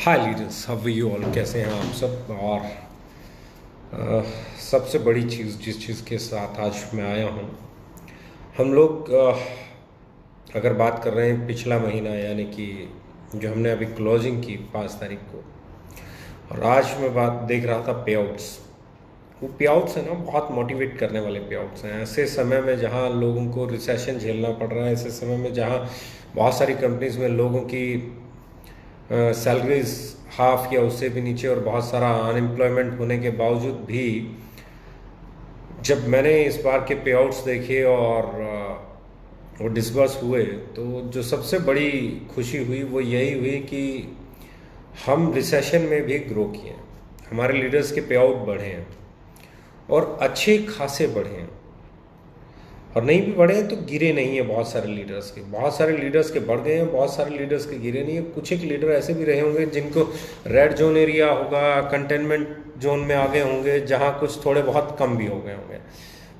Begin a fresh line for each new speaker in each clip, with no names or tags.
Hi leaders, how you all, कैसे हैं आप सब। और सबसे बड़ी चीज़ जिस चीज़ के साथ आज मैं आया हूँ, हम लोग अगर बात कर रहे हैं पिछला महीना, यानी कि जो हमने अभी क्लोजिंग की 5 तारीख को, और आज मैं बात देख रहा था पे आउट्स। वो पे आउट्स है ना, बहुत मोटिवेट करने वाले पे आउट्स हैं। ऐसे समय में जहाँ लोगों को रिसेशन झेलना पड़ रहा है, ऐसे समय में जहाँ बहुत सारी कंपनीज में लोगों की सैलरीज हाफ या उससे भी नीचे और बहुत सारा अनएम्प्लॉयमेंट होने के बावजूद भी जब मैंने इस बार के पे आउट्स देखे और वो डिसबर्स हुए, तो जो सबसे बड़ी खुशी हुई वो यही हुई कि हम रिसेशन में भी ग्रो किए, हमारे लीडर्स के पे आउट बढ़े हैं और अच्छे खासे बढ़े हैं। और नहीं भी बढ़े हैं तो गिरे नहीं है। बहुत सारे लीडर्स के बढ़ गए हैं, बहुत सारे लीडर्स के गिरे नहीं है। कुछ एक लीडर ऐसे भी रहे होंगे जिनको रेड जोन एरिया होगा, कंटेनमेंट जोन में आ गए होंगे, जहाँ कुछ थोड़े बहुत कम भी हो गए होंगे।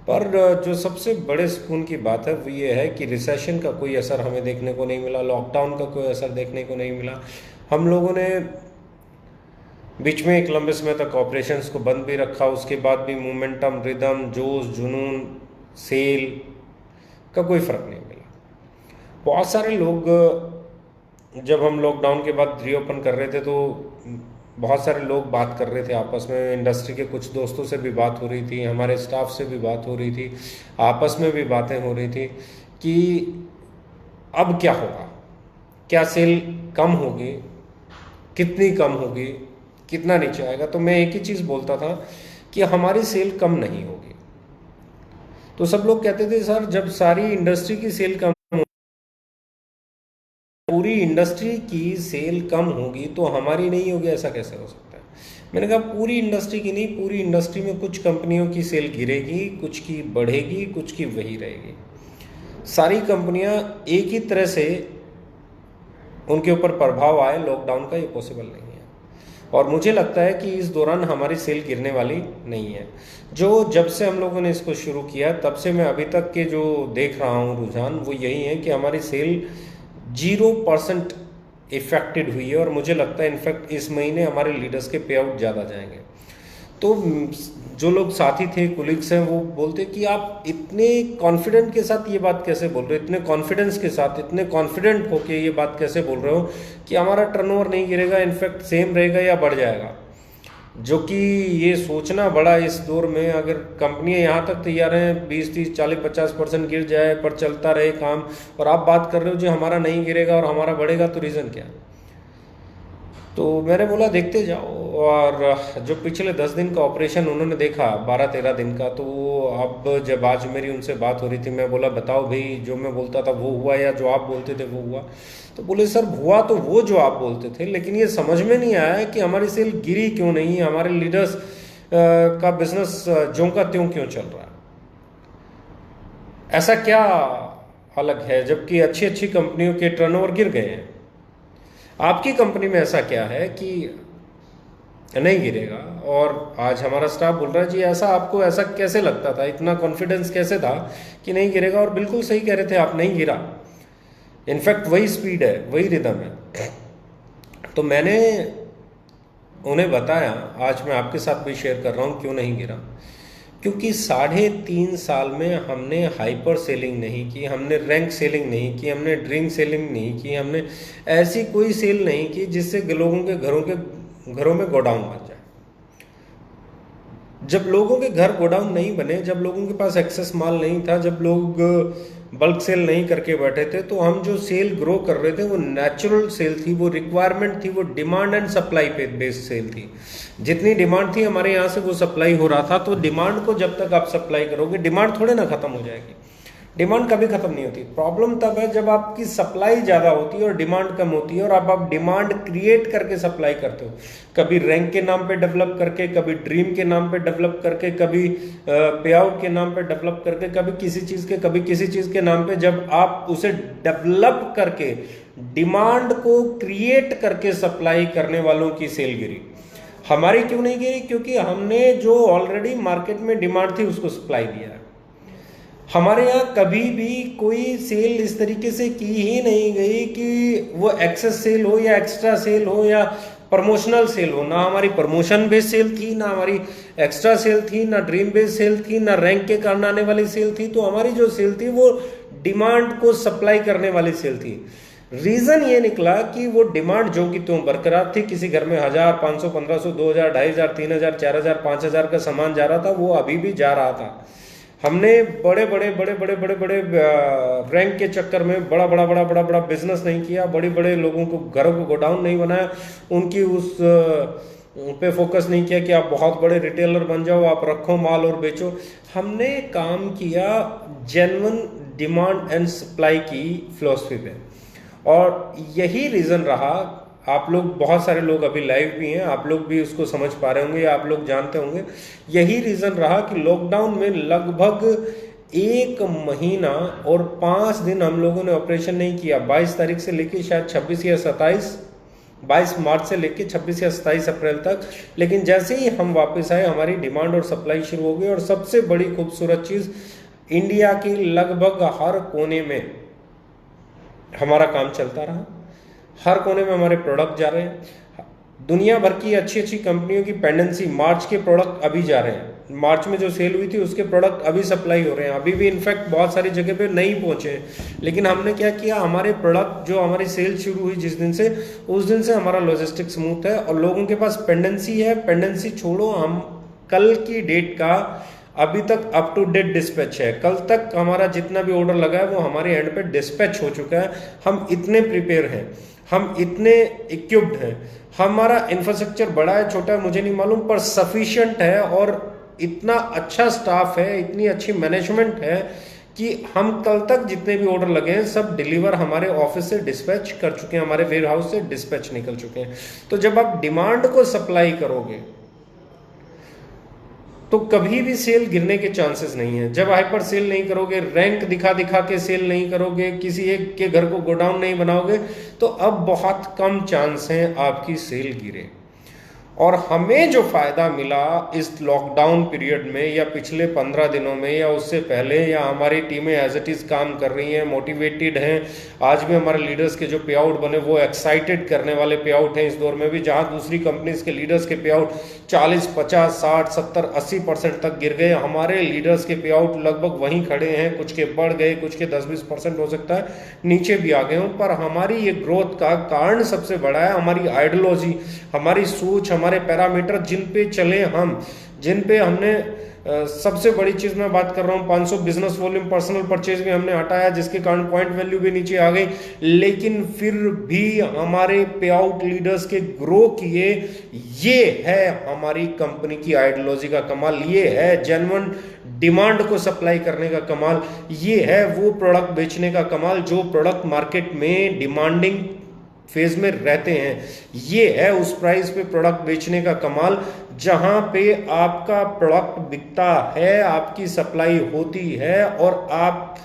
पर जो सबसे बड़े सुकून की बात है वो ये है कि रिसेशन का कोई असर हमें देखने को नहीं मिला, लॉकडाउन का कोई असर देखने को नहीं मिला। हम लोगों ने बीच में एक लंबे समय तक ऑपरेशंस को बंद भी रखा, उसके बाद भी मोमेंटम, रिदम, जोश, जुनून, सेल का कोई फ़र्क नहीं मिला। बहुत सारे लोग, जब हम लॉकडाउन के बाद रीओपन कर रहे थे तो बहुत सारे लोग बात कर रहे थे आपस में। इंडस्ट्री के कुछ दोस्तों से भी बात हो रही थी, हमारे स्टाफ से भी बात हो रही थी, आपस में भी बातें हो रही थी कि अब क्या होगा, क्या सेल कम होगी, कितनी कम होगी, कितना नीचे आएगा। तो मैं एक ही चीज़ बोलता था कि हमारी सेल कम नहीं होगी। तो सब लोग कहते थे सर, जब सारी इंडस्ट्री की सेल कम, पूरी इंडस्ट्री की सेल कम होगी तो हमारी नहीं होगी, ऐसा कैसे हो सकता है। मैंने कहा पूरी इंडस्ट्री की नहीं, पूरी इंडस्ट्री में कुछ कंपनियों की सेल गिरेगी, कुछ की बढ़ेगी, कुछ की वही रहेगी। सारी कंपनियां एक ही तरह से उनके ऊपर प्रभाव आए लॉकडाउन का, ये पॉसिबल नहीं है। और मुझे लगता है कि इस दौरान हमारी सेल गिरने वाली नहीं है। जो जब से हम लोगों ने इसको शुरू किया तब से मैं अभी तक के जो देख रहा हूँ रुझान, वो यही है कि हमारी सेल 0% इफेक्टेड हुई है। और मुझे लगता है इनफैक्ट इस महीने हमारे लीडर्स के पे आउट ज़्यादा जाएंगे। तो जो लोग साथी थे, कुलीग्स हैं, वो बोलते कि आप इतने कॉन्फिडेंट के साथ ये बात कैसे बोल रहे हो, इतने कॉन्फिडेंस के साथ, इतने कॉन्फिडेंट होके ये बात कैसे बोल रहे हो कि हमारा टर्नओवर नहीं गिरेगा, इनफैक्ट सेम रहेगा या बढ़ जाएगा। जो कि ये सोचना बड़ा इस दौर में, अगर कंपनियां यहाँ तक तैयार हैं 20, 30, 40, 50% गिर जाए पर चलता रहे काम, और आप बात कर रहे हो जो हमारा नहीं गिरेगा और हमारा बढ़ेगा, तो रीज़न क्या है। तो मैंने बोला देखते जाओ। और जो पिछले 10 दिन का ऑपरेशन उन्होंने देखा, 12-13 दिन का, तो अब जब आज मेरी उनसे बात हो रही थी, मैं बोला बताओ भाई, जो मैं बोलता था वो हुआ या जो आप बोलते थे वो हुआ। तो बोले सर हुआ तो वो जो आप बोलते थे, लेकिन ये समझ में नहीं आया कि हमारी सेल गिरी क्यों नहीं, हमारे लीडर्स का बिजनेस ज्यों का त्यों क्यों चल रहा है। ऐसा क्या अलग है जबकि अच्छी अच्छी कंपनियों के टर्नओवर गिर गए हैं। आपकी कंपनी में ऐसा क्या है कि नहीं गिरेगा। और आज हमारा स्टाफ बोल रहा है जी ऐसा आपको ऐसा कैसे लगता था, इतना कॉन्फिडेंस कैसे था कि नहीं गिरेगा। और बिल्कुल सही कह रहे थे आप, नहीं गिरा। इनफैक्ट वही स्पीड है, वही रिदम है। तो मैंने उन्हें बताया, आज मैं आपके साथ भी शेयर कर रहा हूँ क्यों नहीं गिरा। क्योंकि 3.5 साल में हमने हाइपर सेलिंग नहीं की, हमने रैंक सेलिंग नहीं की, हमने ड्रिंक सेलिंग नहीं की, हमने ऐसी कोई सेल नहीं की जिससे लोगों के घरों में गोडाउन बन जाए। जब लोगों के घर गोडाउन नहीं बने, जब लोगों के पास एक्सेस माल नहीं था, जब लोग बल्क सेल नहीं करके बैठे थे, तो हम जो सेल ग्रो कर रहे थे वो नेचुरल सेल थी, वो रिक्वायरमेंट थी, वो डिमांड एंड सप्लाई पे बेस्ड सेल थी। जितनी डिमांड थी हमारे यहाँ से वो सप्लाई हो रहा था। तो डिमांड को जब तक आप सप्लाई करोगे, डिमांड थोड़े ना खत्म हो जाएगी। डिमांड कभी खत्म नहीं होती। प्रॉब्लम तब है जब आपकी सप्लाई ज़्यादा होती है और डिमांड कम होती है, और अब आप डिमांड क्रिएट करके सप्लाई करते हो, कभी रैंक के नाम पे डेवलप करके, कभी ड्रीम के नाम पे डेवलप करके, कभी पे आउट के नाम पे डेवलप करके, कभी किसी चीज़ के, कभी किसी चीज़ के नाम पे। जब आप उसे डेवलप करके, डिमांड को क्रिएट करके सप्लाई करने वालों की सेल गिरी। हमारी क्यों नहीं गिरी? क्योंकि हमने जो ऑलरेडी मार्केट में डिमांड थी उसको सप्लाई दिया है। हमारे यहाँ कभी भी कोई सेल इस तरीके से की ही नहीं गई कि वो एक्सेस सेल हो या एक्स्ट्रा सेल हो या प्रमोशनल सेल हो, ना हमारी प्रमोशन बेस्ड सेल थी, ना हमारी एक्स्ट्रा सेल थी, ना ड्रीम बेस्ड सेल थी, ना रैंक के कारण आने वाली सेल थी। तो हमारी जो सेल थी वो डिमांड को सप्लाई करने वाली सेल थी। रीजन ये निकला कि वो डिमांड जो कि त्यों बरकरार थी, किसी घर में 1000, 500, 1500, 2000, 2500, 3000, 4000, 5000 का सामान जा रहा था, वो अभी भी जा रहा था। हमने बड़े बड़े बड़े बड़े बड़े बड़े रैंक के चक्कर में बड़ा बड़ा बड़ा बड़ा बड़ा बिजनेस नहीं किया, बड़े बड़े लोगों को घरों को गोडाउन नहीं बनाया, उनकी उस पे फोकस नहीं किया कि आप बहुत बड़े रिटेलर बन जाओ, आप रखो माल और बेचो। हमने काम किया जेन्युइन डिमांड एंड सप्लाई की फिलॉसफी पे, और यही रीज़न रहा। आप लोग, बहुत सारे लोग अभी लाइव भी हैं, आप लोग भी उसको समझ पा रहे होंगे, आप लोग जानते होंगे, यही रीज़न रहा कि लॉकडाउन में लगभग 1 महीना और 5 दिन हम लोगों ने ऑपरेशन नहीं किया। 22 तारीख से लेके शायद 26 या 27, 22 मार्च से लेके 26 या 27 अप्रैल तक। लेकिन जैसे ही हम वापस आए, हमारी डिमांड और सप्लाई शुरू हो गई। और सबसे बड़ी खूबसूरत चीज़, इंडिया की लगभग हर कोने में हमारा काम चलता रहा, हर कोने में हमारे प्रोडक्ट जा रहे हैं। दुनिया भर की अच्छी अच्छी कंपनियों की पेंडेंसी, मार्च के प्रोडक्ट अभी जा रहे हैं, मार्च में जो सेल हुई थी उसके प्रोडक्ट अभी सप्लाई हो रहे हैं, अभी भी इनफैक्ट बहुत सारी जगह पे नहीं पहुंचे हैं। लेकिन हमने क्या किया, हमारे प्रोडक्ट जो हमारी सेल शुरू हुई जिस दिन से, उस दिन से हमारा लॉजिस्टिक स्मूथ है और लोगों के पास पेंडेंसी है। पेंडेंसी छोड़ो, हम कल की डेट का अभी तक अप टू डेट डिस्पैच है। कल तक हमारा जितना भी ऑर्डर लगा है वो हमारे एंड पे डिस्पैच हो चुका है। हम इतने प्रिपेयर हैं, हम इतने इक्विप्ड हैं, हमारा इंफ्रास्ट्रक्चर बड़ा है छोटा है मुझे नहीं मालूम, पर सफिशिएंट है, और इतना अच्छा स्टाफ है, इतनी अच्छी मैनेजमेंट है कि हम कल तक जितने भी ऑर्डर लगे हैं सब डिलीवर हमारे ऑफिस से डिस्पैच कर चुके हैं, हमारे वेयर हाउस से डिस्पैच निकल चुके हैं। तो जब आप डिमांड को सप्लाई करोगे तो कभी भी सेल गिरने के चांसेस नहीं है। जब हाइपर सेल नहीं करोगे, रैंक दिखा दिखा के सेल नहीं करोगे, किसी एक के घर को गोडाउन नहीं बनाओगे, तो अब बहुत कम चांस हैं आपकी सेल गिरे। और हमें जो फायदा मिला इस लॉकडाउन पीरियड में, या पिछले 15 दिनों में, या उससे पहले, या हमारी टीमें एज इट इज़ काम कर रही हैं, मोटिवेटेड हैं। आज भी हमारे लीडर्स के जो पे आउट बने वो एक्साइटेड करने वाले पे आउट हैं इस दौर में भी। जहां दूसरी कंपनीज के लीडर्स के पे आउट 40, 50, 60, 70, 80% तक गिर गए, हमारे लीडर्स के पे आउट लगभग वहीं खड़े हैं। कुछ के बढ़ गए, कुछ के 10-20% हो सकता है नीचे भी आ गए हों, पर हमारी ये ग्रोथ का कारण सबसे बड़ा है हमारी आइडियोलॉजी, हमारी सोच, हमारे पैरामीटर जिन पे चले हम, जिन पे हमने सबसे बड़ी चीज मैं बात कर रहा हूँ 500 बिजनेस वॉल्यूम पर्सनल परचेज भी हमने हटाया, जिसके कारण पॉइंट वैल्यू भी नीचे आ गई। लेकिन फिर भी हमारे पे आउट लीडर्स के ग्रो किए। ये है हमारी कंपनी की आइडियोलॉजी का कमाल, ये है जेन्युइन डिमांड को सप्लाई करने का कमाल, ये है वो प्रोडक्ट बेचने का कमाल जो प्रोडक्ट मार्केट में डिमांडिंग फेज में रहते हैं। ये है उस प्राइस पे प्रोडक्ट बेचने का कमाल जहां पे आपका प्रोडक्ट बिकता है, आपकी सप्लाई होती है और आप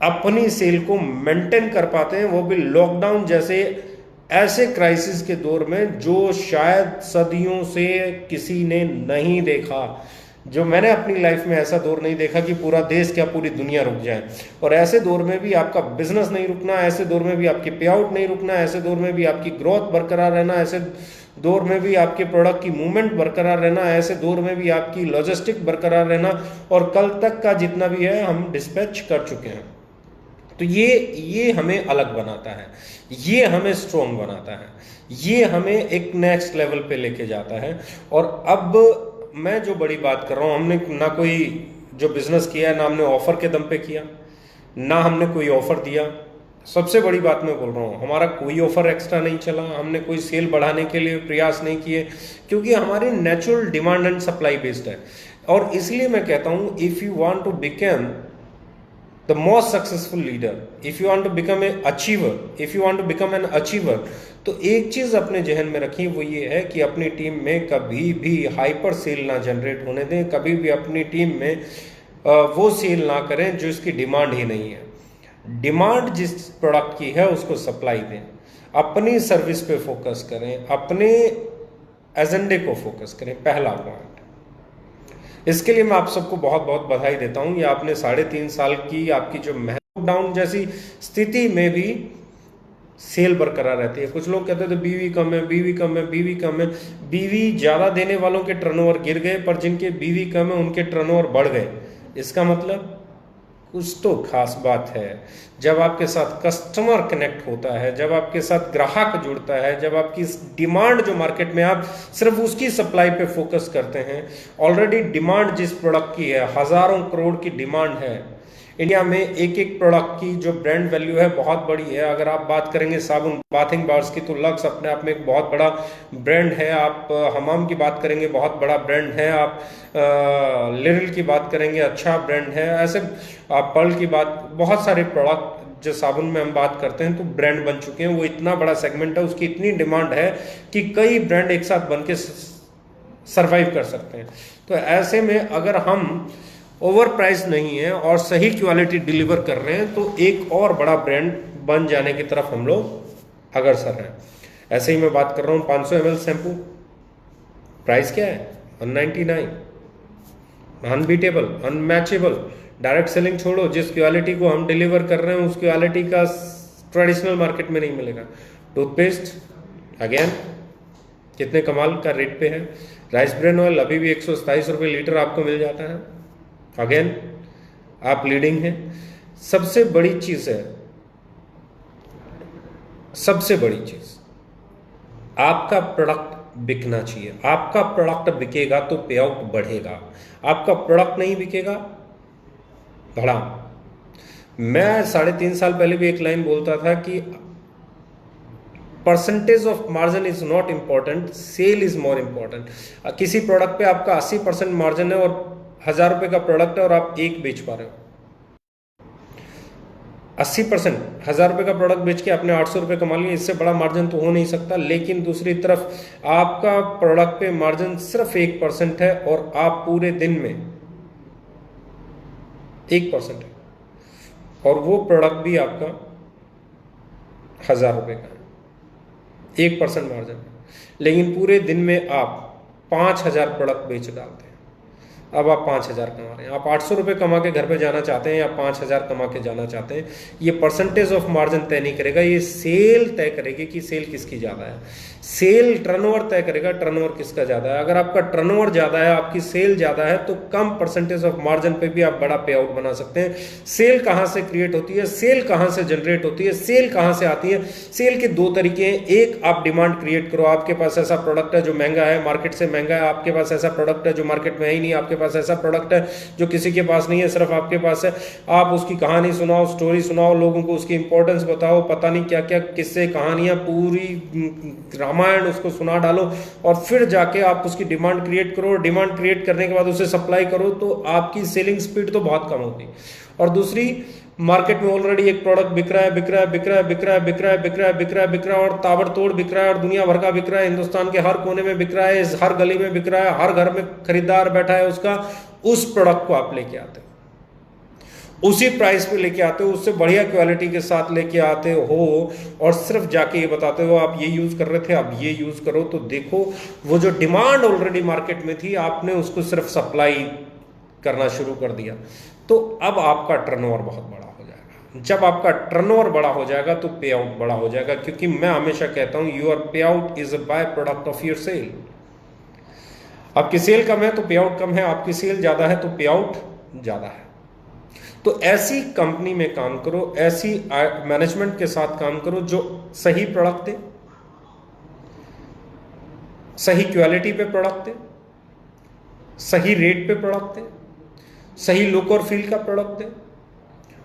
अपनी सेल को मेंटेन कर पाते हैं, वो भी लॉकडाउन जैसे ऐसे क्राइसिस के दौर में जो शायद सदियों से किसी ने नहीं देखा। जो मैंने अपनी लाइफ में ऐसा दौर नहीं देखा कि पूरा देश क्या पूरी दुनिया रुक जाए। और ऐसे दौर में भी आपका बिजनेस नहीं रुकना, ऐसे दौर में भी आपके पे आउट नहीं रुकना, ऐसे दौर में भी आपकी ग्रोथ बरकरार रहना, ऐसे दौर में भी आपके प्रोडक्ट की मूवमेंट बरकरार रहना, ऐसे दौर में भी आपकी लॉजिस्टिक बरकरार रहना, और कल तक का जितना भी है हम डिस्पैच कर चुके हैं। तो ये हमें अलग बनाता है, ये हमें स्ट्रॉन्ग बनाता है, ये हमें एक नेक्स्ट लेवल पे लेके जाता है। और अब मैं जो बड़ी बात कर रहा हूँ, हमने ना कोई जो बिजनेस किया है ना हमने ऑफर के दम पे किया, ना हमने कोई ऑफर दिया। सबसे बड़ी बात मैं बोल रहा हूँ, हमारा कोई ऑफर एक्स्ट्रा नहीं चला, हमने कोई सेल बढ़ाने के लिए प्रयास नहीं किए, क्योंकि हमारी natural demand and supply based है। और इसलिए मैं कहता हूँ, if you want to become the most successful leader, if you want to become an achiever, if you want to become an achiever, तो एक चीज अपने जहन में रखिए, वो ये है कि अपनी टीम में कभी भी हाइपर सेल ना जनरेट होने दें, कभी भी अपनी टीम में वो सेल ना करें जो इसकी डिमांड ही नहीं है। डिमांड जिस प्रोडक्ट की है उसको सप्लाई दें, अपनी सर्विस पे फोकस करें, अपने एजेंडे को फोकस करें। पहला पॉइंट, इसके लिए मैं आप सबको बहुत बहुत बधाई देता हूं। ये आपने 3.5 साल की आपकी जो लॉकडाउन जैसी स्थिति में भी सेल बरकरार रहती है। कुछ लोग कहते थे बीवी कम है, बीवी कम है, बीवी कम है। बीवी ज़्यादा देने वालों के टर्नओवर गिर गए, पर जिनके बीवी कम है उनके टर्नओवर बढ़ गए। इसका मतलब कुछ तो खास बात है। जब आपके साथ कस्टमर कनेक्ट होता है, जब आपके साथ ग्राहक जुड़ता है, जब आपकी डिमांड जो मार्केट में, आप सिर्फ उसकी सप्लाई पे फोकस करते हैं। ऑलरेडी डिमांड जिस प्रोडक्ट की है, हजारों करोड़ की डिमांड है। इंडिया में एक एक प्रोडक्ट की जो ब्रांड वैल्यू है बहुत बड़ी है। अगर आप बात करेंगे साबुन, बाथिंग बार्स की, तो लक्स अपने आप में एक बहुत बड़ा ब्रांड है। आप हमाम की बात करेंगे, बहुत बड़ा ब्रांड है। आप लिरिल की बात करेंगे, अच्छा ब्रांड है। ऐसे आप पर्ल की बात, बहुत सारे प्रोडक्ट जो साबुन में हम बात करते हैं तो ब्रांड बन चुके हैं। वो इतना बड़ा सेगमेंट है, उसकी इतनी डिमांड है कि कई ब्रांड एक साथ बन के सर्वाइव कर सकते हैं। तो ऐसे में अगर हम ओवर प्राइस नहीं है और सही क्वालिटी डिलीवर कर रहे हैं, तो एक और बड़ा ब्रांड बन जाने की तरफ हम लोग अग्रसर हैं। ऐसे ही मैं बात कर रहा हूँ 500 ml शैम्पू, प्राइस क्या है? 199। Unbeatable, unmatchable. डायरेक्ट सेलिंग छोड़ो, जिस क्वालिटी को हम डिलीवर कर रहे हैं उस क्वालिटी का ट्रेडिशनल मार्केट में नहीं मिलेगा। टूथपेस्ट अगेन कितने कमाल का रेट पे है। राइस ब्रेन ऑयल अभी भी 127 रुपये लीटर आपको मिल जाता है। अगेन आप लीडिंग हैं। सबसे बड़ी चीज है, सबसे बड़ी चीज, आपका प्रोडक्ट बिकना चाहिए। आपका प्रोडक्ट बिकेगा तो पे आउट बढ़ेगा। आपका प्रोडक्ट नहीं बिकेगा, भड़ा। मैं 3.5 साल पहले भी एक लाइन बोलता था कि percentage of margin is not important, sale is more important. किसी प्रोडक्ट पे आपका 80% मार्जिन है और 1000 रुपए का प्रोडक्ट है और आप एक बेच पा रहे हो। 80%, 1000 रुपए का प्रोडक्ट बेच के आपने 800 रुपए कमा लिए, इससे बड़ा मार्जिन तो हो नहीं सकता। लेकिन दूसरी तरफ आपका प्रोडक्ट पे मार्जिन सिर्फ 1% है और आप पूरे दिन में 1% है, और वो प्रोडक्ट भी आपका 1000 रुपए का है, 1% मार्जिन है। लेकिन पूरे दिन में आप 5000 प्रोडक्ट बेच डालते हैं। अब आप 5000 कमा रहे हैं। आप 800 रुपये कमा के घर पे जाना चाहते हैं या 5000 कमा के जाना चाहते हैं, ये परसेंटेज ऑफ मार्जिन तय नहीं करेगा, ये सेल तय करेगी कि सेल किसकी ज़्यादा है। सेल टर्नओवर तय करेगा, टर्नओवर किसका ज़्यादा है। अगर आपका टर्नओवर ज़्यादा है, आपकी सेल ज़्यादा है, तो कम परसेंटेज ऑफ मार्जिन पे भी आप बड़ा पे आउट बना सकते हैं। सेल कहाँ से क्रिएट होती है, सेल कहाँ से जनरेट होती है, सेल कहाँ से आती है? सेल के दो तरीके हैं। एक, आप डिमांड क्रिएट करो। आपके पास ऐसा प्रोडक्ट है जो महंगा है, मार्केट से महंगा है। आपके पास ऐसा प्रोडक्ट है जो मार्केट में है ही नहीं। आपके पास ऐसा प्रोडक्ट है जो किसी के पास नहीं है, सिर्फ आपके पास है। आप उसकी कहानी सुनाओ, स्टोरी सुनाओ, लोगों को उसकी इंपॉर्टेंस बताओ, पता नहीं क्या क्या किस्से, कहानियां, पूरी रामायण उसको सुना डालो, और फिर जाके आप उसकी डिमांड क्रिएट करो। डिमांड क्रिएट करने के बाद उसे सप्लाई करो, तो आपकी सेलिंग स्पीड तो बहुत कम होगी। और दूसरी, मार्केट में ऑलरेडी एक प्रोडक्ट बिक रहा है, बिक रहा है, बिक रहा है, बिक रहा है, बिक रहा है, बिक रहा है, बिक रहा है, बिक रहा है, और ताबड़तोड़ बिक रहा है, और दुनिया भर का बिक रहा है। हिंदुस्तान के हर कोने में बिक रहा है, हर गली में बिक रहा है, हर घर में खरीदार बैठा है उसका। उस प्रोडक्ट को आप लेके आते हो, उसी प्राइस पे लेके आते हो, उससे बढ़िया क्वालिटी के साथ लेके आते हो, और सिर्फ जाके ये बताते हो आप ये यूज कर रहे थे, अब ये यूज करो, तो देखो वो जो डिमांड ऑलरेडी मार्केट में थी, आपने उसको सिर्फ सप्लाई करना शुरू कर दिया। तो अब आपका टर्नओवर बहुत बड़ा हो जाएगा। जब आपका टर्नओवर बड़ा हो जाएगा तो पे आउट बड़ा हो जाएगा, क्योंकि मैं हमेशा कहता हूं your payout is a by product of your sale. आपकी सेल कम है तो पे आउट कम है, आपकी सेल ज्यादा है तो पे आउट ज्यादा है। तो ऐसी कंपनी में काम करो, ऐसी मैनेजमेंट के साथ काम करो जो सही प्रोडक्ट दे, सही क्वालिटी पे प्रोडक्ट दे, सही रेट पे प्रोडक्ट दे, सही लुक और फील का प्रोडक्ट दे,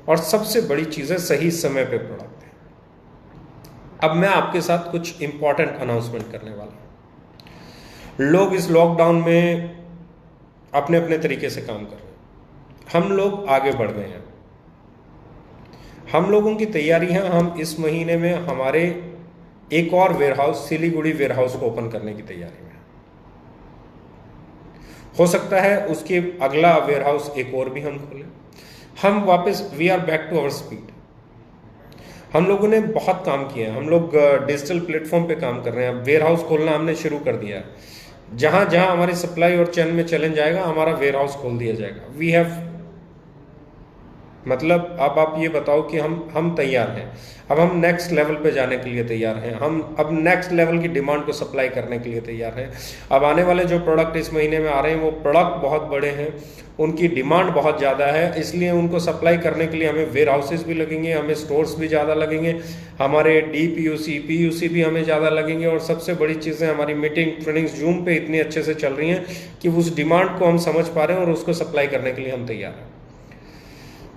और सबसे बड़ी चीज है सही समय पे प्रोडक्ट दे। अब मैं आपके साथ कुछ इंपॉर्टेंट अनाउंसमेंट करने वाला हूं। लोग इस लॉकडाउन में अपने अपने तरीके से काम कर रहे हैं। हम लोग आगे बढ़ गए हैं। हम लोगों की तैयारी है, हम इस महीने में हमारे एक और वेयरहाउस, सिलीगुड़ी वेयरहाउस को ओपन करने की तैयारी में। हो सकता है उसके अगला वेयरहाउस एक और भी हम खोलें। हम वापस, we are back to our speed. हम लोगों ने बहुत काम किया है, हम लोग डिजिटल प्लेटफॉर्म पे काम कर रहे हैं। वेयरहाउस खोलना हमने शुरू कर दिया है। जहां जहां हमारी सप्लाई और चेन में चैलेंज आएगा, हमारा वेयरहाउस खोल दिया जाएगा। वी हैव मतलब अब आप ये बताओ कि हम तैयार हैं, अब हम नेक्स्ट लेवल पे जाने के लिए तैयार हैं, हम अब नेक्स्ट लेवल की डिमांड को सप्लाई करने के लिए तैयार हैं। अब आने वाले जो प्रोडक्ट इस महीने में आ रहे हैं वो प्रोडक्ट बहुत बड़े हैं, उनकी डिमांड बहुत ज़्यादा है, इसलिए उनको सप्लाई करने के लिए हमें वेयर हाउसेज भी लगेंगे, हमें स्टोर्स भी ज़्यादा लगेंगे, हमारे पीयूसी भी हमें ज़्यादा लगेंगे, और सबसे बड़ी चीज़ें हमारी मीटिंग ट्रेनिंग्स जूम पे इतनी अच्छे से चल रही हैं कि उस डिमांड को हम समझ पा रहे हैं और उसको सप्लाई करने के लिए हम तैयार हैं।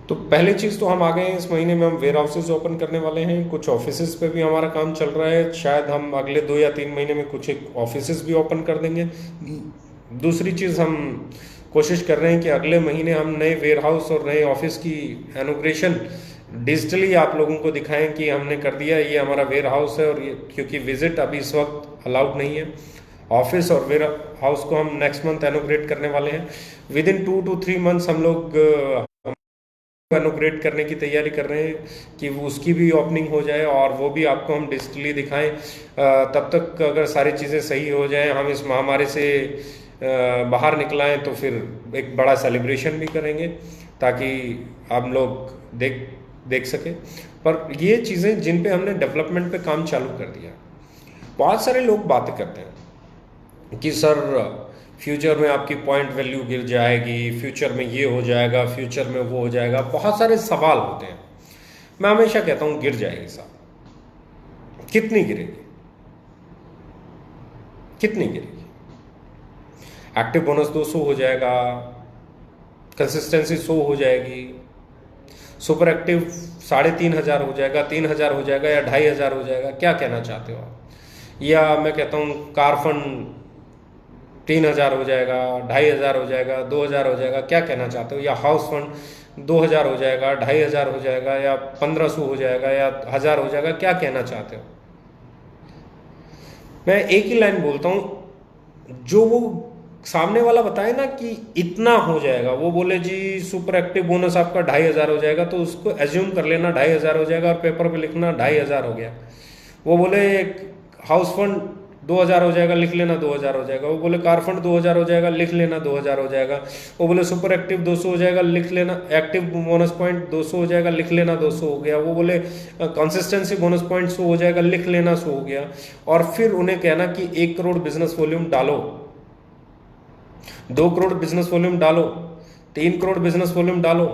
तो पहली चीज़ तो हम आ गए हैं, इस महीने में हम वेयर हाउसेज ओपन करने वाले हैं, कुछ ऑफिसेज पे भी हमारा काम चल रहा है, शायद हम अगले 2 या 3 महीने में कुछ एक ऑफिसेज भी ओपन कर देंगे। दूसरी चीज़ हम कोशिश कर रहे हैं कि अगले महीने हम नए वेयर हाउस और नए ऑफिस की इनॉग्रेशन डिजिटली आप लोगों को दिखाएं कि हमने कर दिया, ये हमारा वेयर हाउस है, और ये क्योंकि विजिट अभी इस वक्त अलाउड नहीं है, ऑफिस और वेयर हाउस को हम नेक्स्ट मंथ इनॉग्रेट करने वाले हैं। विद इन 2 to 3 मंथ्स हम लोग इनॉग्रेट करने की तैयारी कर रहे हैं कि उसकी भी ओपनिंग हो जाए और वो भी आपको हम डिजिटली दिखाएं। तब तक अगर सारी चीज़ें सही हो जाएं, हम इस महामारी से बाहर निकलाएं, तो फिर एक बड़ा सेलिब्रेशन भी करेंगे ताकि आप लोग देख सकें। पर ये चीज़ें जिन पे हमने डेवलपमेंट पे काम चालू कर दिया, बहुत सारे लोग बातें करते हैं कि सर फ्यूचर में आपकी पॉइंट वैल्यू गिर जाएगी, फ्यूचर में ये हो जाएगा, फ्यूचर में वो हो जाएगा, बहुत सारे सवाल होते हैं। मैं हमेशा कहता हूं गिर जाएगी साहब। कितनी गिरेगी? कितनी गिरेगी? एक्टिव बोनस 200 हो जाएगा, कंसिस्टेंसी 100 हो जाएगी, सुपर एक्टिव 3,500 हो जाएगा, 3,000 हो जाएगा, या 2,500 हो जाएगा? क्या कहना चाहते हो आप? या मैं कहता हूं कार फंड 3,000 हो जाएगा, 2,500 हो जाएगा, 2,000 हो जाएगा, क्या कहना चाहते हो? या हाउस फंड 2,000 हो जाएगा, 2,500 हो जाएगा, या 1,500 हो जाएगा, या 1,000 हो जाएगा, क्या कहना चाहते हो? मैं एक ही लाइन बोलता हूं, जो वो सामने वाला बताए ना कि इतना हो जाएगा, वो बोले जी सुपर एक्टिव बोनस आपका 2,500 हो जाएगा, तो उसको एज्यूम कर लेना 2,500 हो जाएगा और पेपर पे लिखना 2,500 हो गया। वो बोले हाउस फंड 2,000 हो जाएगा, लिख लेना 2,000 हो जाएगा। वो बोले कार फंड 2,000 हो जाएगा, लिख लेना 2,000 हो जाएगा। वो बोले सुपर एक्टिव 200 हो जाएगा, लिख लेना, एक्टिव बोनस पॉइंट 200 हो जाएगा, लिख लेना 200 हो गया। वो बोले कंसिस्टेंसी बोनस पॉइंट 100 हो जाएगा, लिख लेना 100 हो गया। और फिर उन्हें कहना कि 1 करोड़ बिजनेस वॉल्यूम डालो, 2 करोड़ बिजनेस वॉल्यूम डालो, 3 करोड़ बिजनेस वॉल्यूम डालो,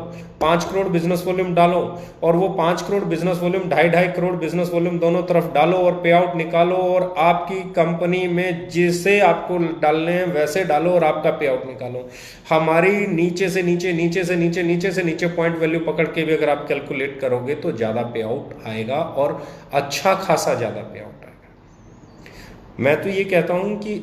5 करोड़ बिजनेस वॉल्यूम डालो, और वो 5 crore business volume 2.5 crore business volume दोनों तरफ डालो और पे आउट निकालो, और आपकी कंपनी में जिसे आपको डालने हैं वैसे डालो और आपका पे आउट निकालो। हमारी नीचे से नीचे, नीचे से नीचे, नीचे से नीचे पॉइंट वैल्यू पकड़ के भी अगर आप कैलकुलेट करोगे तो ज़्यादा पे आउट आएगा, और अच्छा खासा ज़्यादा पे आउट आएगा। मैं तो ये कहता हूँ कि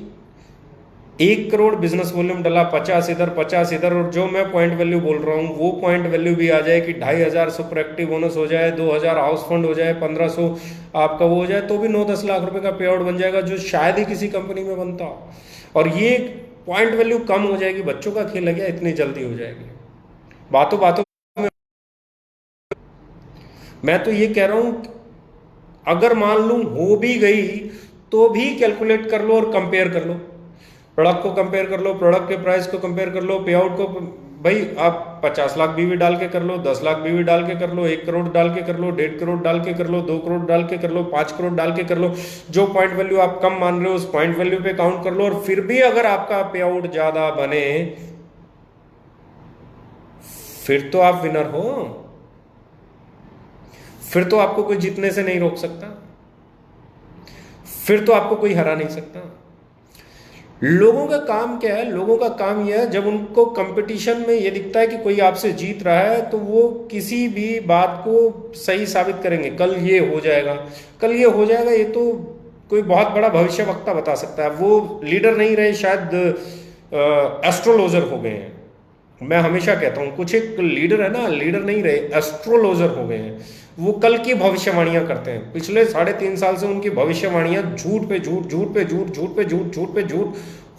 1 करोड़ बिजनेस वॉल्यूम डाला, 50 इधर 50 इधर, और जो मैं पॉइंट वैल्यू बोल रहा हूँ वो पॉइंट वैल्यू भी आ जाए कि 2,500 सुपर एक्टिव बोनस हो जाए, 2,000 हाउस फंड हो जाए, 1,500 आपका वो हो जाए, तो भी 9-10 लाख रुपए का पे आउट बन जाएगा, जो शायद ही किसी कंपनी में बनता हो। और ये पॉइंट वैल्यू कम हो जाएगी, बच्चों का खेल है क्या, इतनी जल्दी हो जाएगी? बातों बातों में मैं तो ये कह रहा हूं, अगर मान लूं हो भी गई तो भी कैलकुलेट कर लो और कंपेयर कर लो, प्रोडक्ट को कंपेयर कर लो, प्रोडक्ट के प्राइस को कंपेयर कर लो, पे आउट को। भाई आप 50 लाख बीवी डाल के कर लो, 10 लाख बीवी डाल के कर लो, 1 करोड़ डाल के कर लो, 1.5 करोड़ डाल के कर लो, 2 करोड़ डाल के कर लो, 5 करोड़ डाल के कर लो, जो पॉइंट वैल्यू आप कम मान रहे हो उस पॉइंट वैल्यू पे काउंट कर लो, और फिर भी अगर आपका पे आउट ज्यादा बने फिर तो आप विनर हो, फिर तो आपको कोई जीतने से नहीं रोक सकता, फिर तो आपको कोई हरा नहीं सकता। लोगों का काम क्या है? लोगों का काम यह है, जब उनको कंपटीशन में ये दिखता है कि कोई आपसे जीत रहा है तो वो किसी भी बात को सही साबित करेंगे। कल ये हो जाएगा, कल ये हो जाएगा, ये तो कोई बहुत बड़ा भविष्यवक्ता बता सकता है। वो लीडर नहीं रहे, शायद एस्ट्रोलॉजर हो गए हैं। मैं हमेशा कहता हूं कुछ एक लीडर है ना, लीडर नहीं रहे, एस्ट्रोलॉजर हो गए हैं। वो कल की भविष्यवाणियां करते हैं। पिछले 3.5 साल से उनकी भविष्यवाणियां झूठ पे झूठ, झूठ पे झूठ, झूठ पे झूठ, झूठ पे झूठ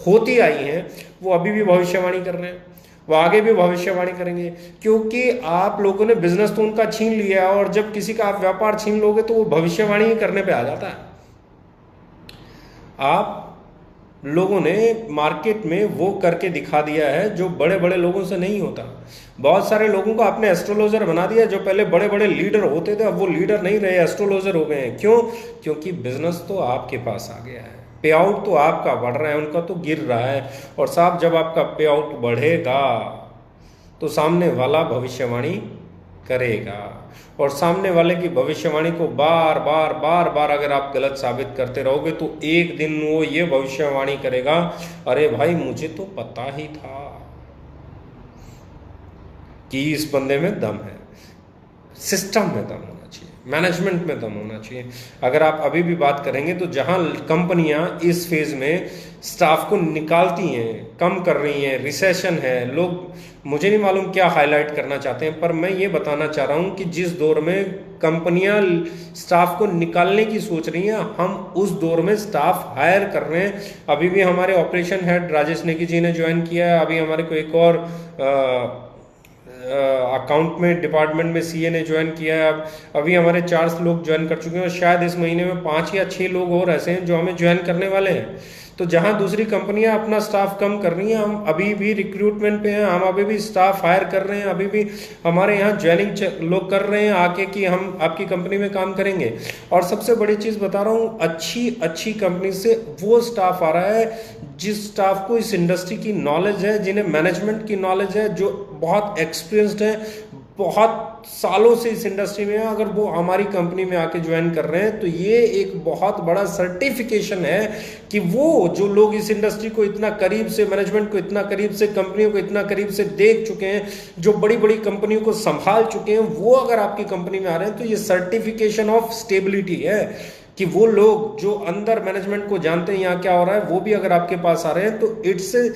होती आई हैं। वो अभी भी भविष्यवाणी कर रहे हैं, वो आगे भी भविष्यवाणी करेंगे, क्योंकि आप लोगों ने बिजनेस तो उनका छीन लिया, और जब किसी का आप व्यापार छीन लोगे तो वो भविष्यवाणी करने पे आ जाता है। आप लोगों ने मार्केट में वो करके दिखा दिया है जो बड़े बड़े लोगों से नहीं होता। बहुत सारे लोगों को आपने एस्ट्रोलॉजर बना दिया, जो पहले बड़े बड़े लीडर होते थे अब वो लीडर नहीं रहे, एस्ट्रोलॉजर हो गए हैं। क्यों? क्योंकि बिजनेस तो आपके पास आ गया है, पे आउट तो आपका बढ़ रहा है, उनका तो गिर रहा है। और साहब जब आपका पे आउट बढ़ेगा तो सामने वाला भविष्यवाणी करेगा, और सामने वाले की भविष्यवाणी को बार बार बार बार अगर आप गलत साबित करते रहोगे तो एक दिन वो ये भविष्यवाणी करेगा, अरे भाई मुझे तो पता ही था कि इस बंदे में दम है। सिस्टम में दम होना चाहिए, मैनेजमेंट में दम होना चाहिए। अगर आप अभी भी बात करेंगे तो जहां कंपनियां इस फेज में स्टाफ को निकालती हैं, कम कर रही हैं, रिसेशन है, लोग मुझे नहीं मालूम क्या हाईलाइट करना चाहते हैं, पर मैं ये बताना चाह रहा हूं कि जिस दौर में कंपनियां स्टाफ को निकालने की सोच रही हैं, हम उस दौर में स्टाफ हायर कर रहे हैं। अभी भी हमारे ऑपरेशन हेड राजेश नेगी जी ने ज्वाइन किया है, अभी हमारे को एक और अकाउंट में डिपार्टमेंट में सीए ने ज्वाइन किया है। अब अभी हमारे 4 लोग ज्वाइन कर चुके हैं, और शायद इस महीने में 5 या 6 लोग और ऐसे हैं जो हमें ज्वाइन करने वाले हैं। तो जहां दूसरी कंपनियां अपना स्टाफ कम कर रही हैं, हम अभी भी रिक्रूटमेंट पे हैं, हम अभी भी स्टाफ हायर कर रहे हैं, अभी भी हमारे यहाँ ज्वाइनिंग लोग कर रहे हैं आके कि हम आपकी कंपनी में काम करेंगे। और सबसे बड़ी चीज़ बता रहा हूँ, अच्छी अच्छी कंपनी से वो स्टाफ आ रहा है जिस स्टाफ को इस इंडस्ट्री की नॉलेज है, जिन्हें मैनेजमेंट की नॉलेज है, जो बहुत एक्सपीरियंस्ड है, बहुत सालों से इस इंडस्ट्री में है। अगर वो हमारी कंपनी में आके ज्वाइन कर रहे हैं तो ये एक बहुत बड़ा सर्टिफिकेशन है कि वो जो लोग इस इंडस्ट्री को इतना करीब से, मैनेजमेंट को इतना करीब से, कंपनियों को इतना करीब से देख चुके हैं, जो बड़ी बड़ी कंपनियों को संभाल चुके हैं, वो अगर आपकी कंपनी में आ रहे हैं तो ये सर्टिफिकेशन ऑफ स्टेबिलिटी है कि वो लोग जो अंदर मैनेजमेंट को जानते हैं यहाँ क्या हो रहा है, वो भी अगर आपके पास आ रहे हैं तो it's a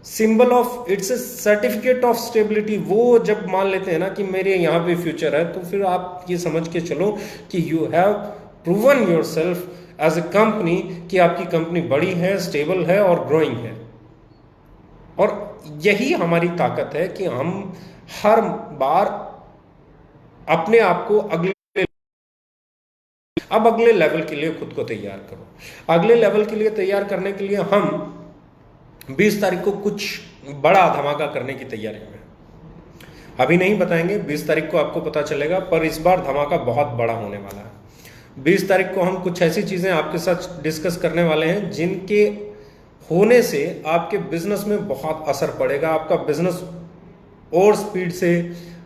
symbol of, it's A certificate of stability. वो जब मान लेते हैं ना कि मेरे यहाँ पे फ्यूचर है, तो फिर आप ये समझ के चलो कि you have proven yourself as a company कि आपकी कंपनी बड़ी है, स्टेबल है और ग्रोइंग है। और यही हमारी ताकत है कि हम हर बार अपने आप को अगले लेवल के लिए खुद को तैयार करो। अगले लेवल के लिए तैयार करने के लिए हम 20 तारीख को कुछ बड़ा धमाका करने की तैयारी में, अभी नहीं बताएंगे, 20 तारीख को आपको पता चलेगा, पर इस बार धमाका बहुत बड़ा होने वाला है। 20 तारीख को हम कुछ ऐसी चीजें आपके साथ डिस्कस करने वाले हैं जिनके होने से आपके बिजनेस में बहुत असर पड़ेगा। आपका बिजनेस और स्पीड से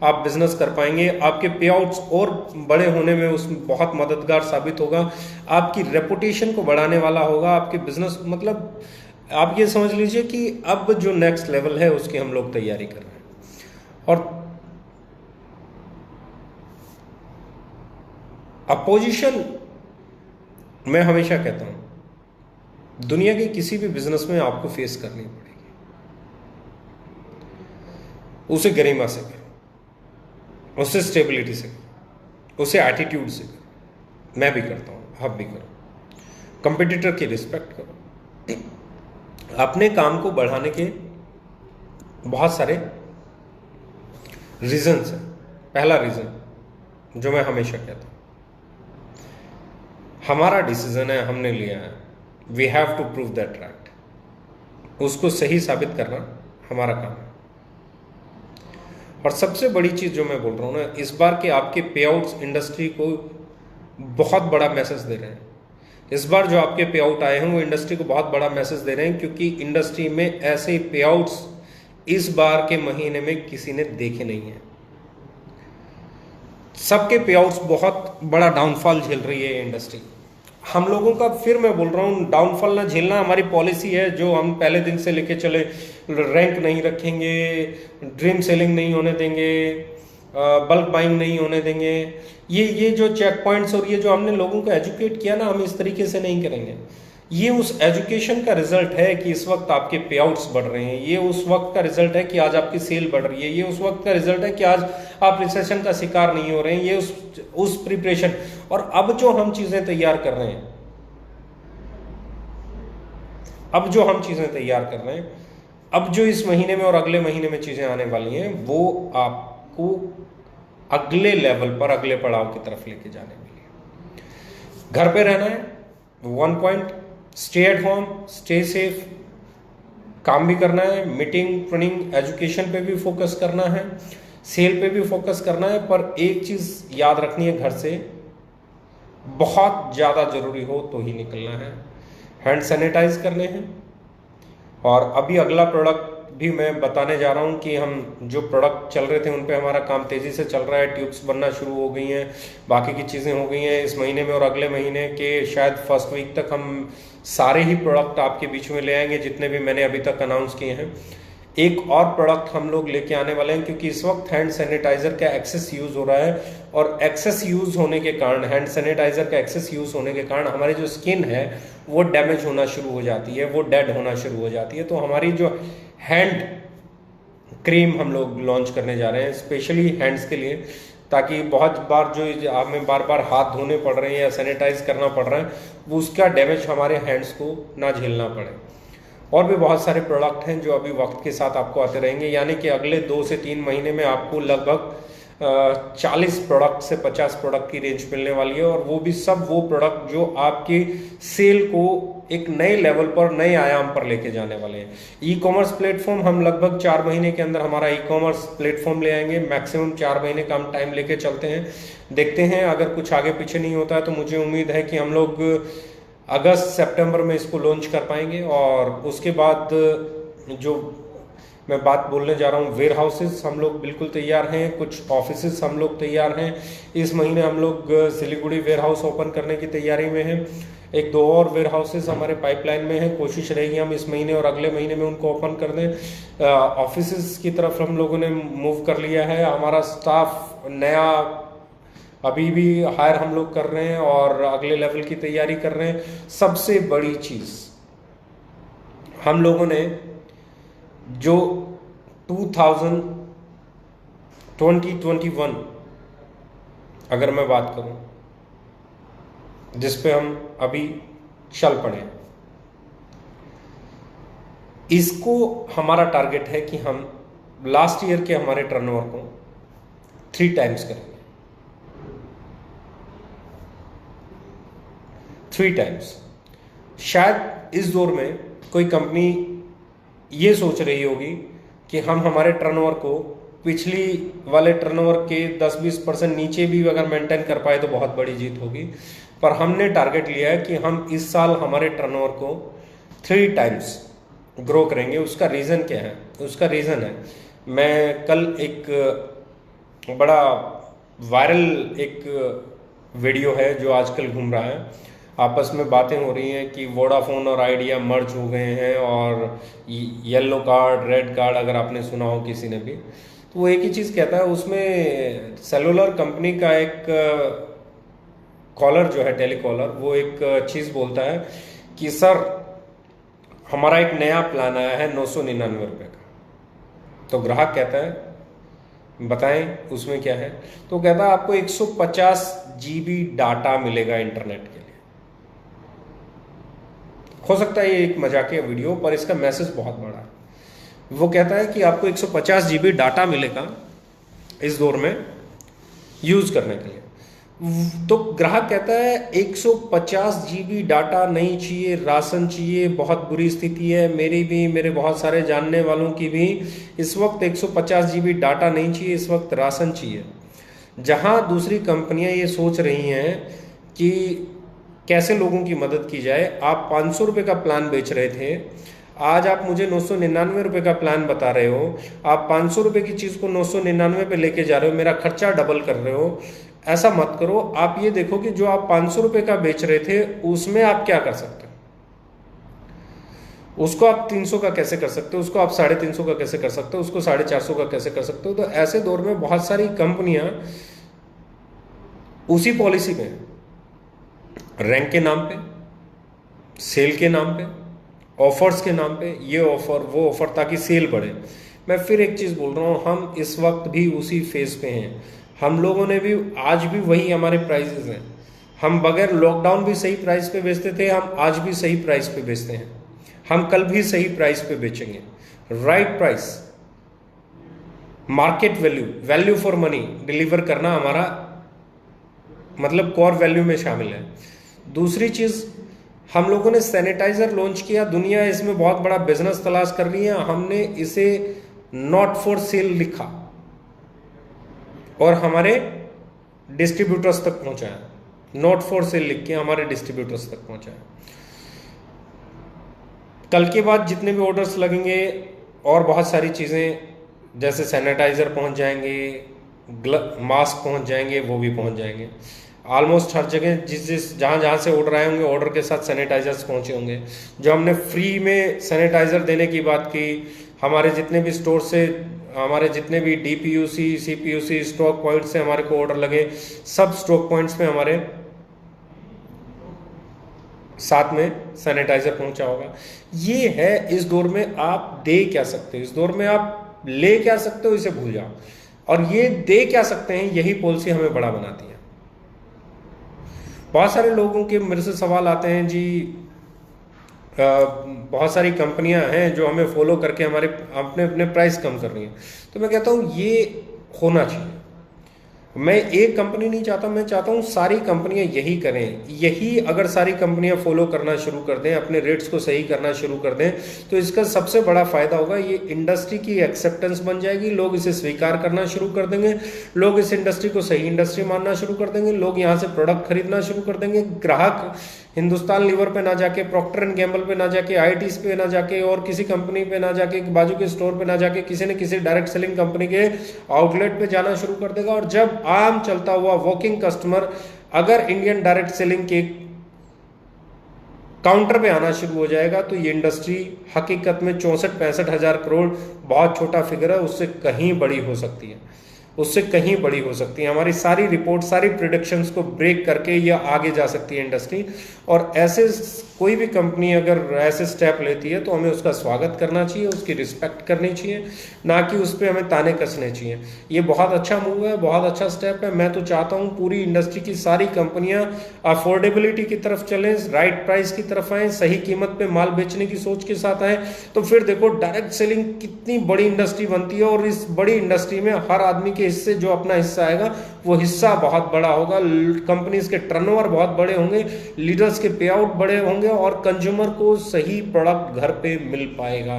आप बिजनेस कर पाएंगे, आपके पे आउट्स और बड़े होने में उसमें बहुत मददगार साबित होगा, आपकी रेपुटेशन को बढ़ाने वाला होगा आपके बिजनेस। मतलब आप ये समझ लीजिए कि अब जो नेक्स्ट लेवल है उसकी हम लोग तैयारी कर रहे हैं। और अपोजिशन, मैं हमेशा कहता हूं दुनिया के किसी भी बिजनेस में आपको फेस करनी पड़ेगी, उसे गरिमा से करो, उससे स्टेबिलिटी से करो, उसे एटीट्यूड से करो। मैं भी करता हूं, आप भी करो। कंपटीटर की रिस्पेक्ट करो। अपने काम को बढ़ाने के बहुत सारे रीजंस हैं। पहला रीजन जो मैं हमेशा कहता हूं, हमारा डिसीजन है, हमने लिया है, we have to prove that right. उसको सही साबित करना हमारा काम है। और सबसे बड़ी चीज जो मैं बोल रहा हूं ना, इस बार के आपके पे आउट्स इंडस्ट्री को बहुत बड़ा मैसेज दे रहे हैं। इस बार जो आपके पे आउट आए हैं वो इंडस्ट्री को बहुत बड़ा मैसेज दे रहे हैं, क्योंकि इंडस्ट्री में ऐसे पे आउट्स इस बार के महीने में किसी ने देखे नहीं है। सबके पे आउट्स बहुत बड़ा डाउनफॉल झेल रही है इंडस्ट्री। हम लोगों का, फिर मैं बोल रहा हूँ, डाउनफॉल ना झेलना हमारी पॉलिसी है, जो हम पहले दिन से लेके चले। रैंक नहीं रखेंगे, ड्रीम सेलिंग नहीं होने देंगे, बल्क बाइंग नहीं होने देंगे। ये जो चेक पॉइंट्स और ये जो हमने लोगों को एजुकेट किया ना, हम इस तरीके से नहीं करेंगे। ये उस एजुकेशन का रिजल्ट है कि इस वक्त आपके पे आउट्स बढ़ रहे हैं। ये उस वक्त का रिजल्ट है कि आज आपकी सेल बढ़ रही है। ये उस वक्त का रिजल्ट है कि आज आप रिसेशन का शिकार नहीं हो रहे हैं। ये उस प्रिपरेशन। और अब जो हम चीजें तैयार कर रहे हैं, अब जो इस महीने में और अगले महीने में चीजें आने वाली हैं, वो आपको अगले लेवल पर, अगले पड़ाव की तरफ लेके जाने के लिए। घर पे रहना है 1 point, stay at home, stay safe, काम भी करना है, मीटिंग, ट्रेनिंग, एजुकेशन पे भी फोकस करना है, सेल पे भी फोकस करना है। पर एक चीज याद रखनी है, घर से बहुत ज़्यादा ज़रूरी हो तो ही निकलना है। हैंड सैनिटाइज करने हैं। और अभी अगला प्रोडक्ट भी मैं बताने जा रहा हूँ कि हम जो प्रोडक्ट चल रहे थे उन पे हमारा काम तेज़ी से चल रहा है, ट्यूब्स बनना शुरू हो गई हैं, बाकी की चीज़ें हो गई हैं। इस महीने में और अगले महीने के शायद फर्स्ट वीक तक हम सारे ही प्रोडक्ट आपके बीच में ले आएंगे जितने भी मैंने अभी तक अनाउंस किए हैं। एक और प्रोडक्ट हम लोग लेके आने वाले हैं, क्योंकि इस वक्त हैंड सैनिटाइजर का एक्सेस यूज हो रहा है, और एक्सेस यूज होने के कारण, हैंड सैनिटाइजर का एक्सेस यूज होने के कारण हमारी जो स्किन है वो डैमेज होना शुरू हो जाती है, वो डेड होना शुरू हो जाती है। तो हमारी जो हैंड क्रीम हम लोग लॉन्च करने जा रहे हैं स्पेशली हैंड्स के लिए, ताकि बहुत बार जो हमें बार बार हाथ धोने पड़ रहे हैं या सैनिटाइज करना पड़ रहा है, वो उसका डैमेज हमारे हैंड्स को ना झेलना पड़े। और भी बहुत सारे प्रोडक्ट हैं जो अभी वक्त के साथ आपको आते रहेंगे, यानी कि अगले 2 से 3 महीने में आपको लगभग 40 प्रोडक्ट से 50 प्रोडक्ट की रेंज मिलने वाली है। और वो भी सब वो प्रोडक्ट जो आपकी सेल को एक नए लेवल पर, नए आयाम पर लेके जाने वाले हैं। ई कॉमर्स प्लेटफॉर्म हम लगभग 4 महीने के अंदर हमारा ई कॉमर्स प्लेटफॉर्म ले आएंगे। मैक्सिमम 4 महीने का हम टाइम लेके चलते हैं, देखते हैं अगर कुछ आगे पीछे नहीं होता है तो मुझे उम्मीद है कि हम लोग अगस्त सितंबर में इसको लॉन्च कर पाएंगे। और उसके बाद जो मैं बात बोलने जा रहा हूँ, वेयर हाउसेस हम लोग बिल्कुल तैयार हैं, कुछ ऑफिसेस हम लोग तैयार हैं। इस महीने हम लोग सिलीगुड़ी वेयर हाउस ओपन करने की तैयारी में हैं। 1-2 और वेयर हाउसेस हमारे पाइपलाइन में हैं, कोशिश रहेगी हम इस महीने और अगले महीने में उनको ओपन कर दें। ऑफिसेस की तरफ हम लोगों ने मूव कर लिया है, हमारा स्टाफ नया अभी भी हायर हम लोग कर रहे हैं और अगले लेवल की तैयारी कर रहे हैं। सबसे बड़ी चीज हम लोगों ने जो 2021 अगर मैं बात करूं, जिस पे हम अभी चल पड़े, इसको हमारा टारगेट है कि हम लास्ट ईयर के हमारे टर्नओवर को 3 टाइम्स करेंगे। 3 टाइम्स। शायद इस दौर में कोई कंपनी ये सोच रही होगी कि हम हमारे टर्नओवर को पिछली वाले टर्नओवर के 10-20% नीचे भी अगर मेंटेन कर पाए तो बहुत बड़ी जीत होगी। पर हमने टारगेट लिया है कि हम इस साल हमारे टर्नओवर को 3 टाइम्स ग्रो करेंगे। उसका रीज़न क्या है? उसका रीज़न है, मैं कल एक बड़ा वायरल एक वीडियो है जो आजकल घूम रहा है, आपस में बातें हो रही हैं कि वोडाफोन और आइडिया मर्ज हो गए हैं और येलो कार्ड, रेड कार्ड अगर आपने सुना हो किसी ने भी, तो वो एक ही चीज़ कहता है। उसमें सेलुलर कंपनी का एक कॉलर जो है, टेलीकॉलर, वो एक चीज़ बोलता है कि सर हमारा एक नया प्लान आया है 999 रुपये का। तो ग्राहक कहता है बताएं उसमें क्या है? तो कहता है आपको 150 GB डाटा मिलेगा इंटरनेट के लिए। हो सकता है ये एक मजाकिया वीडियो, पर इसका मैसेज बहुत बड़ा है। वो कहता है कि आपको 150 GB डाटा मिलेगा इस दौर में यूज करने के लिए। तो ग्राहक कहता है 150 GB डाटा नहीं चाहिए, राशन चाहिए, बहुत बुरी स्थिति है, मेरी भी, मेरे बहुत सारे जानने वालों की भी इस वक्त 150 GB डाटा नहीं चाहिए, इस वक्त राशन चाहिए। जहां दूसरी कंपनियां ये सोच रही हैं कि कैसे लोगों की मदद की जाए, आप 500 रुपये का प्लान बेच रहे थे, आज आप मुझे 999 रुपये का प्लान बता रहे हो, आप 500 रुपये की चीज़ को 999 पे लेके जा रहे हो, मेरा खर्चा डबल कर रहे हो। ऐसा मत करो। आप ये देखो कि जो आप 500 रुपये का बेच रहे थे उसमें आप क्या कर सकते हो, उसको आप 300 का कैसे कर सकते हो, उसको आप 350 का कैसे कर सकते हो, उसको 450 का कैसे कर सकते हो। तो ऐसे दौर में बहुत सारी कंपनियां उसी पॉलिसी में रैंक के नाम पे, सेल के नाम पे, ऑफर्स के नाम पे, ये ऑफर वो ऑफर, ताकि सेल बढ़े। मैं फिर एक चीज़ बोल रहा हूँ, हम इस वक्त भी उसी फेज पे हैं। हम लोगों ने भी आज भी वही हमारे प्राइसेस हैं। हम बगैर लॉकडाउन भी सही प्राइस पे बेचते थे, हम आज भी सही प्राइस पे बेचते हैं, हम कल भी सही प्राइस पे बेचेंगे। Right price, market value, value for money deliver करना हमारा मतलब कोर वैल्यू में शामिल है। दूसरी चीज़, हम लोगों ने सैनिटाइजर लॉन्च किया, दुनिया इसमें बहुत बड़ा बिजनेस तलाश कर रही है, हमने इसे नॉट फॉर सेल लिखा और हमारे डिस्ट्रीब्यूटर्स तक पहुंचाया। नॉट फॉर सेल लिख के हमारे डिस्ट्रीब्यूटर्स तक पहुंचाया। कल के बाद जितने भी ऑर्डर्स लगेंगे और बहुत सारी चीज़ें जैसे सैनिटाइज़र पहुंच जाएंगे, मास्क पहुंच जाएंगे, वो भी पहुंच जाएंगे। ऑलमोस्ट हर जगह जिस जहाँ से ऑर्डर आए होंगे, ऑर्डर के साथ सैनिटाइजर्स पहुंचे होंगे। जो हमने फ्री में सैनिटाइज़र देने की बात की, हमारे जितने भी स्टोर से, हमारे जितने भी DPUC CPUC स्टॉक पॉइंट से हमारे को ऑर्डर लगे, सब स्टॉक पॉइंट्स में हमारे साथ में सैनिटाइजर पहुंचा होगा। ये है, इस दौर में आप दे क्या सकते हो, इस दौर में आप ले क्या सकते हो, इसे भूल जाओ। और ये दे क्या सकते हैं, यही पॉलिसी हमें बड़ा बनाती है। बहुत सारे लोगों के मेरे से सवाल आते हैं, जी बहुत सारी कंपनियां हैं जो हमें फॉलो करके हमारे अपने प्राइस कम कर रही हैं। तो मैं कहता हूं ये होना चाहिए। मैं एक कंपनी नहीं चाहता, मैं चाहता हूं सारी कंपनियां यही करें। यही अगर सारी कंपनियां फॉलो करना शुरू कर दें, अपने रेट्स को सही करना शुरू कर दें, तो इसका सबसे बड़ा फायदा होगा, ये इंडस्ट्री की एक्सेप्टेंस बन जाएगी, लोग इसे स्वीकार करना शुरू कर देंगे, लोग इस इंडस्ट्री को सही इंडस्ट्री मानना शुरू कर देंगे, लोग यहाँ से प्रोडक्ट खरीदना शुरू कर देंगे। ग्राहक हिंदुस्तान लीवर पे ना जाके, प्रॉक्टर एंड गैम्बल पे ना जाके, IITs पे ना जाके, और किसी कंपनी पे ना जाके, बाजू के स्टोर पे ना जाके, किसी न किसी डायरेक्ट सेलिंग कंपनी के आउटलेट पे जाना शुरू कर देगा। और जब आम चलता हुआ वॉकिंग कस्टमर अगर इंडियन डायरेक्ट सेलिंग के काउंटर पे आना शुरू हो जाएगा, तो ये इंडस्ट्री हकीकत में 64-65 हजार करोड़ बहुत छोटा फिगर है, उससे कहीं बड़ी हो सकती है, उससे कहीं बड़ी हो सकती है। हमारी सारी रिपोर्ट, सारी प्रिडिक्शंस को ब्रेक करके ये आगे जा सकती है इंडस्ट्री। और ऐसे कोई भी कंपनी अगर ऐसे स्टेप लेती है तो हमें उसका स्वागत करना चाहिए, उसकी रिस्पेक्ट करनी चाहिए, ना कि उस पर हमें ताने कसने चाहिए। ये बहुत अच्छा मूव है, बहुत अच्छा स्टेप है। मैं तो चाहता हूँ पूरी इंडस्ट्री की सारी कंपनियां अफोर्डेबिलिटी की तरफ चलें, राइट प्राइस की तरफ आएँ, सही कीमत पे माल बेचने की सोच के साथ आएँ। तो फिर देखो डायरेक्ट सेलिंग कितनी बड़ी इंडस्ट्री बनती है, और इस बड़ी इंडस्ट्री में हर आदमी के हिस्से, जो अपना हिस्सा आएगा वो हिस्सा बहुत बड़ा होगा। कंपनीज के टर्नओवर बहुत बड़े होंगे, लीडर्स के पे आउट बड़े होंगे, और कंज्यूमर को सही प्रोडक्ट घर पे मिल पाएगा।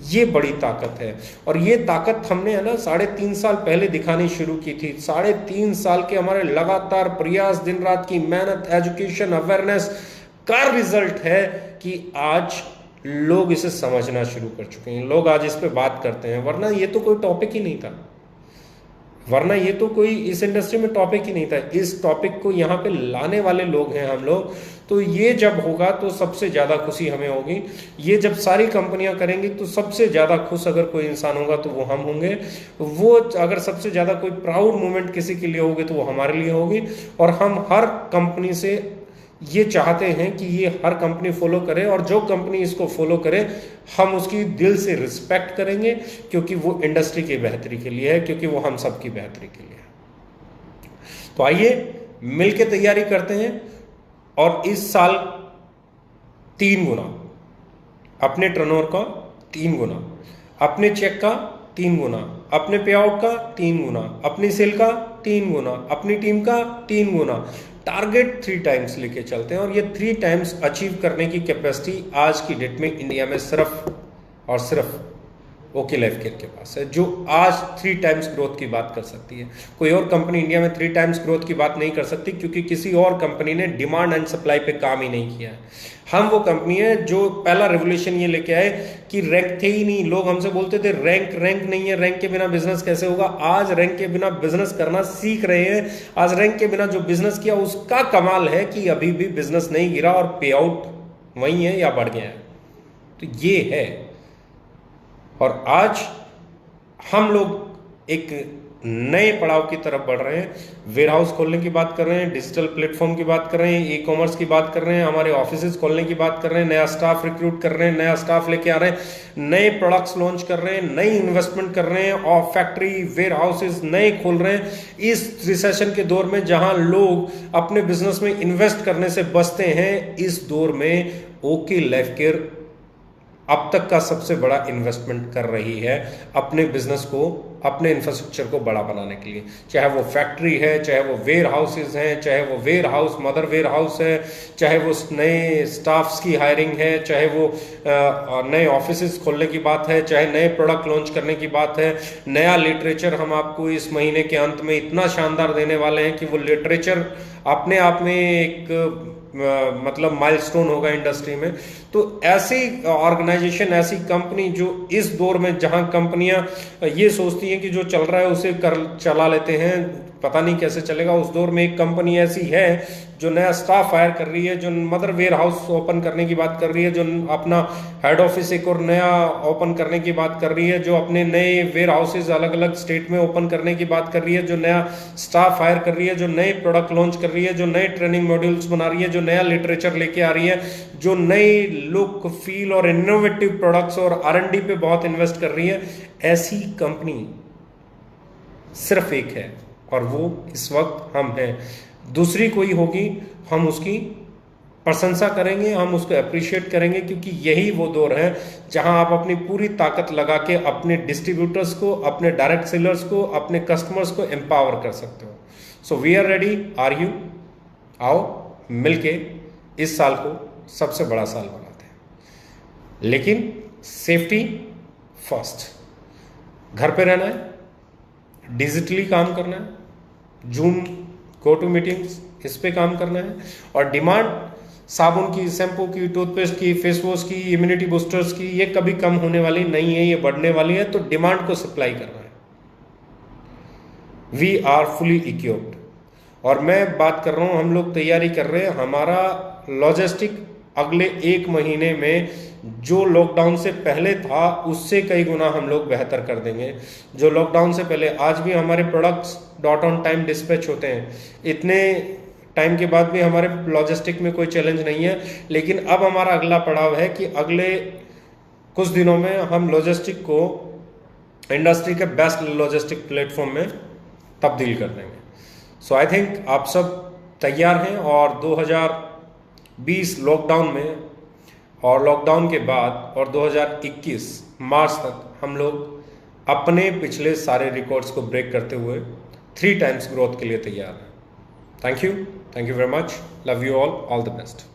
ये बड़ी ताकत है। और ये ताकत हमने है ना 3.5 साल पहले दिखानी शुरू की थी। 3.5 साल के हमारे लगातार प्रयास, दिन रात की मेहनत, एजुकेशन, अवेयरनेस का रिजल्ट है कि आज लोग इसे समझना शुरू कर चुके हैं, लोग आज इस पे बात करते हैं। वरना ये तो कोई टॉपिक ही नहीं था, वरना ये तो कोई इस इंडस्ट्री में टॉपिक ही नहीं था। इस टॉपिक को यहाँ पे लाने वाले लोग हैं हम लोग। तो ये जब होगा तो सबसे ज़्यादा खुशी हमें होगी। ये जब सारी कंपनियां करेंगी तो सबसे ज़्यादा खुश अगर कोई इंसान होगा तो वो हम होंगे। वो अगर सबसे ज़्यादा कोई प्राउड मोमेंट किसी के लिए होगी तो वो हमारे लिए होगी। और हम हर कंपनी से ये चाहते हैं कि ये हर कंपनी फॉलो करे, और जो कंपनी इसको फॉलो करे हम उसकी दिल से रिस्पेक्ट करेंगे, क्योंकि वो इंडस्ट्री की बेहतरी के लिए है, क्योंकि वो हम सबकी बेहतरी के लिए है। तो आइए मिलके तैयारी करते हैं, और इस साल 3 गुना अपने टर्नओवर का, 3 गुना अपने चेक का, 3 गुना अपने पे आउट का, 3 गुना अपनी सेल का, 3 गुना अपनी टीम का, 3 गुना टारगेट 3 टाइम्स लेके चलते हैं। और ये 3 टाइम्स अचीव करने की कैपेसिटी आज की डेट में इंडिया में सिर्फ और सिर्फ ओके लाइफ केयर के पास है, जो आज 3 टाइम्स ग्रोथ की बात कर सकती है। कोई और कंपनी इंडिया में 3 टाइम्स ग्रोथ की बात नहीं कर सकती, क्योंकि किसी और कंपनी ने डिमांड एंड सप्लाई पे काम ही नहीं किया है। हम वो कंपनी है जो पहला रेवोल्यूशन ये लेके आए कि रैंक थे ही नहीं। लोग हमसे बोलते थे रैंक नहीं है, रैंक के बिना बिजनेस कैसे होगा। आज रैंक के बिना बिजनेस करना सीख रहे हैं। आज रैंक के बिना जो बिजनेस किया उसका कमाल है कि अभी भी बिजनेस नहीं गिरा और पे आउट वही है या बढ़ गया है। तो ये है। और आज हम लोग एक नए पड़ाव की तरफ बढ़ रहे हैं। वेयर हाउस खोलने की बात कर रहे हैं, डिजिटल प्लेटफॉर्म की बात कर रहे हैं, ई कॉमर्स की बात कर रहे हैं, हमारे ऑफिसेज खोलने की बात कर रहे हैं, नया स्टाफ रिक्रूट कर रहे हैं, नया स्टाफ लेके आ रहे हैं, नए प्रोडक्ट्स लॉन्च कर रहे हैं, नई इन्वेस्टमेंट कर रहे हैं, और फैक्ट्री वेयर हाउसेज नए खोल रहे हैं। इस रिसेशन के दौर में जहां लोग अपने बिजनेस में इन्वेस्ट करने से बचते हैं, इस दौर में ओके लाइफ केयर अब तक का सबसे बड़ा इन्वेस्टमेंट कर रही है अपने बिजनेस को अपने इंफ्रास्ट्रक्चर को बड़ा बनाने के लिए, चाहे वो फैक्ट्री है, चाहे वो वेयर हाउसेज हैं, चाहे वो warehouse mother warehouse है, चाहे वो नए स्टाफ्स की हायरिंग है, चाहे वो नए ऑफिसेज खोलने की बात है, चाहे नए प्रोडक्ट लॉन्च करने की बात है। नया लिटरेचर हम आपको इस महीने के अंत में इतना शानदार देने वाले हैं कि वो लिटरेचर अपने आप में एक मतलब माइलस्टोन होगा इंडस्ट्री में। तो ऐसी ऑर्गेनाइजेशन, ऐसी कंपनी जो इस दौर में जहां कंपनियां ये सोचती हैं कि जो चल रहा है उसे चला लेते हैं, पता नहीं कैसे चलेगा, उस दौर में एक कंपनी ऐसी है जो नया स्टाफ हायर कर रही है, जो मदर वेयर हाउस ओपन करने की बात कर रही है, जो अपना हेड ऑफिस एक और नया ओपन करने की बात कर रही है, जो अपने नए वेयर हाउसेज अलग अलग स्टेट में ओपन करने की बात कर रही है, जो नया स्टाफ हायर कर रही है, जो नए प्रोडक्ट लॉन्च कर रही है, जो नए ट्रेनिंग मॉड्यूल्स बना रही है, जो नया लिटरेचर लेके आ रही है, जो नई लुक फील और इनोवेटिव प्रोडक्ट्स और R&D पे बहुत इन्वेस्ट कर रही है, ऐसी कंपनी सिर्फ एक है और वो इस वक्त हम हैं। दूसरी कोई होगी हम उसकी प्रशंसा करेंगे, हम उसको अप्रिशिएट करेंगे, क्योंकि यही वो दौर है जहां आप अपनी पूरी ताकत लगा के अपने डिस्ट्रीब्यूटर्स को, अपने डायरेक्ट सेलर्स को, अपने कस्टमर्स को एम्पावर कर सकते हो। So we are ready, are you? आओ मिलके इस साल को सबसे बड़ा साल बनाते हैं, लेकिन सेफ्टी फर्स्ट। घर पे रहना है, डिजिटली काम करना है, जूम गो टू मीटिंग्स इस पे काम करना है, और डिमांड साबुन की, शैम्पू की, टूथपेस्ट की, फेस वॉश की, इम्यूनिटी बूस्टर्स की, ये कभी कम होने वाली नहीं है, ये बढ़ने वाली है। तो डिमांड को सप्लाई करना है। वी आर फुली इक्विप्ड, और मैं बात कर रहा हूं, हम लोग तैयारी कर रहे हैं। हमारा लॉजिस्टिक अगले 1 महीने में जो लॉकडाउन से पहले था उससे कई गुना हम लोग बेहतर कर देंगे। जो लॉकडाउन से पहले, आज भी हमारे products dot on time dispatch होते हैं, इतने टाइम के बाद भी हमारे लॉजिस्टिक में कोई चैलेंज नहीं है। लेकिन अब हमारा अगला पड़ाव है कि अगले कुछ दिनों में हम लॉजिस्टिक को इंडस्ट्री के बेस्ट लॉजिस्टिक प्लेटफॉर्म में तब्दील कर देंगे। सो आई थिंक आप सब तैयार हैं, और 2020 लॉकडाउन में और लॉकडाउन के बाद और 2021 मार्च तक हम लोग अपने पिछले सारे रिकॉर्ड्स को ब्रेक करते हुए 3 टाइम्स ग्रोथ के लिए तैयार हैं। Thank you very much, love you all the best.